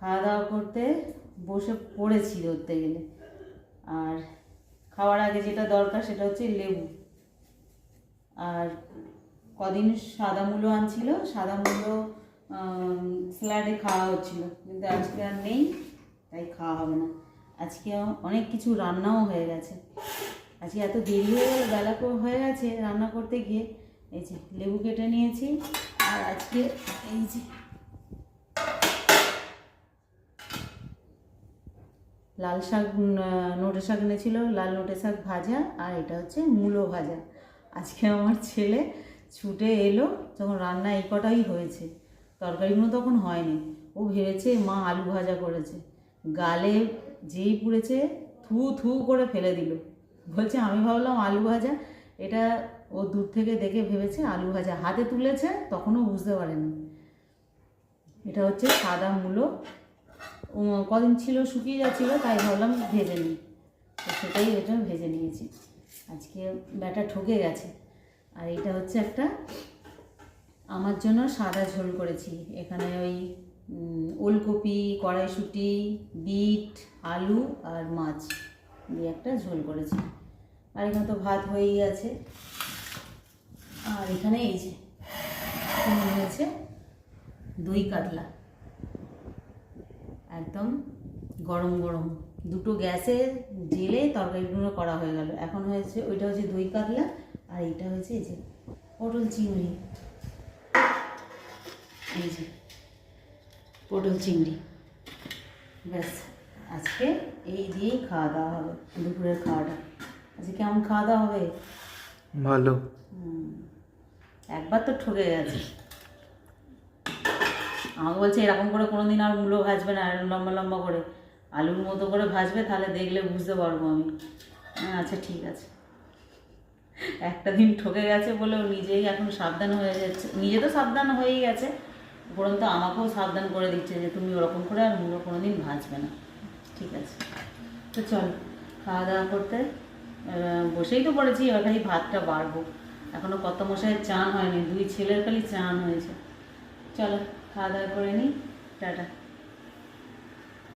খাওয়া দাওয়া করতে বসে পড়েছি ধরতে গেলে। আর খাওয়ার আগে যেটা দরকার সেটা হচ্ছে লেবু। আর কদিন সাদা মূলো আনছিল, সাদা মূলো স্যালাডে খাওয়া হচ্ছিল, কিন্তু আজকে আর নেই, তাই খাওয়া হবে না। আজকে অনেক কিছু রান্নাও হয়ে গেছে। আজকে এত দেরি হয়ে গেল, বেলা হয়ে গেছে রান্না করতে গিয়ে। এই যে লেবু কেটে নিয়েছি। আর আজকে এই যে লাল শাক, নোটে শাক এনেছিল, লাল নোটে শাক ভাজা, আর এটা হচ্ছে মূলো ভাজা। আজকে আমার ছেলে ছুটে এলো যখন রান্না এই কটাই হয়েছে, তরকারিগুলো তখন হয়নি। ও ভেবেছে মা আলু ভাজা করেছে, গালে যেই পুড়েছে থু থু করে ফেলে দিল। বলছে আমি ভাবলাম আলু ভাজা, এটা ও দূর থেকে দেখে ভেবেছে আলু ভাজা, হাতে তুলেছে তখনও বুঝতে পারেনি। এটা হচ্ছে সাদা মূলো, কদিন ছিল শুকিয়ে যাচ্ছিলো, তাই ভাবলাম ভেজে নিই, তো সেটাই এটা ভেজে নিয়েছি। আজকে ব্যাটা ঠকে গেছে। আর এটা হচ্ছে একটা আমার জন্য সাদা ঝোল করেছি। এখানে ওই ওলকপি, কড়াইশুঁটি, বিট, আলু আর মাছ দিয়ে একটা ঝোল করেছি। আর এখানে তো ভাত হয়েই আছে। আর এখানে এই যে হয়েছে দই কাতলা, একদম গরম গরম, দুটো গ্যাসে জেলে তরকারিগুলো করা হয়ে গেল। এখন হয়েছে ওইটা হচ্ছে দই কাতলা, আর এইটা হয়েছে এই যে পটল চিংড়ি। এই যে পটল চিংড়ি, ব্যাস আজকে এই দিয়েই খাওয়া দাওয়া হবে দুপুরের খাওয়াটা। আজকে কেমন খাওয়া দাওয়া হবে? ভালো। একবার তো ঠকে গেছে, আমাকে বলছে এরকম করে কোনোদিন আর মূলো ভাজবে না, লম্বা লম্বা করে আলুর মতো করে ভাজবে, তাহলে দেখলে বুঝতে পারবো আমি। আচ্ছা ঠিক আছে। একটা দিন ঠকে গেছে বলে ও নিজেই এখন সাবধান হয়ে যাচ্ছে, নিজে তো সাবধান হয়েই গেছে, উপরন্ত আমাকেও সাবধান করে দিচ্ছে যে তুমি ওরকম করে আর মূলো কোনোদিন ভাজবে না। ঠিক আছে, তো চল খাওয়া দাওয়া করতে বসেই তো পড়েছি। এবার খালি ভাতটা বাড়বো, এখনও কত মশাইয়ের চান হয়নি, দুই ছেলের খালি চান হয়েছে। চলো খাওয়া দাওয়া করে নিই, টাটা।